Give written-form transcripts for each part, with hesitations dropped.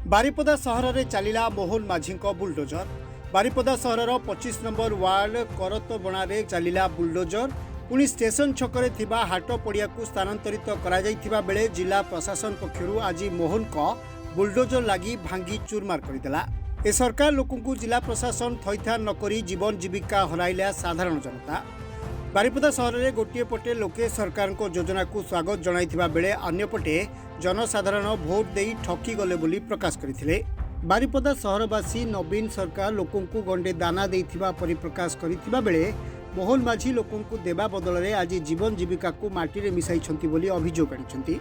बारिपदा सहर में चलिला मोहन माझी बुलडोजर। बारिपदा सहर 25 नंबर वार्ड करतबणारे चलिला बुलडोजर पुणी स्टेशन छकरे थिबा हाट पड़िया को स्थानांतरित करा जाइथिबा बेले जिला प्रशासन पक्षरु आज मोहन को बुलडोजर लगी भांगी चूरमार करदेला। ए सरकार लोकंकु जिला प्रशासन थैथान नकरी जीवन जीविका हराइला साधारण जनता। बारिपदा सहर में गोटे पटे लोके सरकार को योजना को स्वागत जनाइथिबा बेले अन्यपटे जनसाधारण भोट दे ठकी गले बोली प्रकाश करथिले। बारिपदा सहरवासी नवीन सरकार लोकंकु गंडे दाना देइथिबा परिप्रकाश करथिबा बेले मोहन माझी लोकंकु देबा बदल रे आज जीवन जीविका को माटी रे मिसाइछंती बोली अभियोग आनिछंती।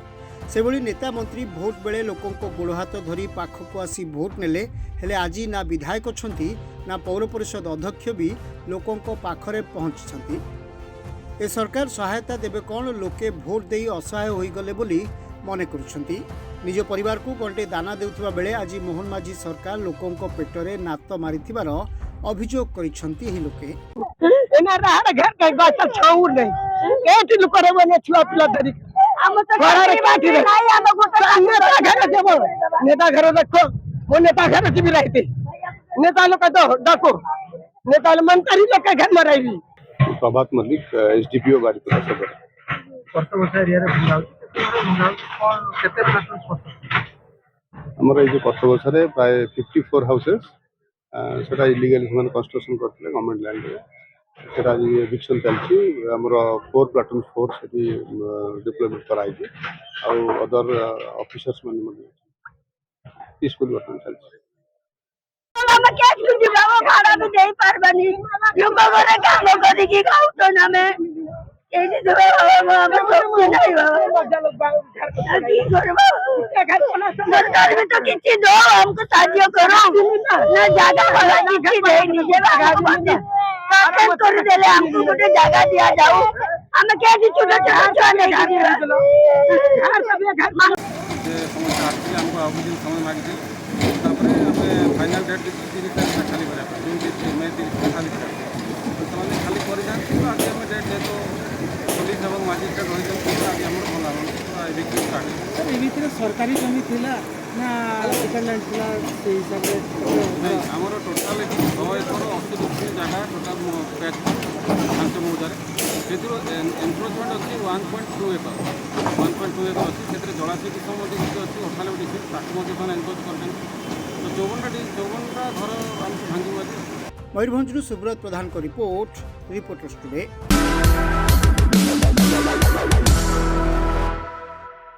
सेभली नेता मंत्री भोट बेले लोकंको गोड़ हाथ धरी पाखक आसी भोट नेले हेले आज ना विधायक छंती ना पौर परिषद अध्यक्ष भी लोकंको पाखरे पहुंचछंती। ए सरकार सहायता देबे कौन लोके भोट देई असहाय होई गले बोली मने करुछंती। निज परिवार को गंटे दाना देउथिबा बेले आज मोहन माझी सरकार लोकंको पेटरे नात मारिथिबार अभियोग करिछंती। ही लोके एना राहर घर के गछ छौर नहीं एटी लोक रे बने छुआ पिला धरी हम तो घर काटी रे हम गोटा नेता घर देबो नेता घर देखो वो नेता घर की भी रहते नेता लोग दो डाको नेता मंत्री लोग के घर में रही। प्रभात मल्लिक एसडीपीओ बारिपदा सदर वर्ष एरिया रे केते हमर ए जे वर्ष रे प्राय 54 हाउसेस सेटा इलीगल ह्यूमन कंस्ट्रक्शन करथले गवर्नमेंट लैंड रे सेटा जे एविक्शन चलछि हमर 4 प्लाटून फोर्स सेठी डिप्लॉयमेंट कराई जे आ अदर ऑफिसर्स मन पीसफुल वर्क चलछि। हम क्या कुछ जाओ भाड़ा भी दे पारबनी यो बगरे काम करी की खाऊ तो ना मैं एनी दो हम तो नहीं बाबा की करबो सरकार में तो किसी दो हमको साहाय्य करो ना ज्यादा वाला किसी दे नीचे बाबा काटन कर देले हमको गोटे जगह दिया जाओ हम क्या जी छोटा छोटा नहीं दिया घर सब घर जे समस्या आछि हमको आबुदिन समय मागिदे तापरे हमें फाइनल डेट 30 तारिख खाली करा जून 30 खाली करा तो खाली कर जान आज हम डेट दे तो पुलिस एवं मजिस्ट्रेट रही जान आज हमर भला पूरा एविक्शन स्टार्ट सर एवितिर सरकारी जमी थिला ना डिपेंडेंट थिला से हिसाब रे नहीं हमर टोटल 100 एकड़ 80 जगह टोटल पैच 5 हजार सेतिर एनक्रोचमेंट अछि 1.2 एकड़ 1.2 एकड़ अछि सेतिर जलाशय की सम्बन्धी अछि 98 डिस्ट्रिक्ट ताकि मध्ये सन एनक्रोच करछन तो 54टा घर हमको भांगी अछि। मयूरभंज सुब्रत प्रधान को रिपोर्ट रिपोर्टर्स टुडे।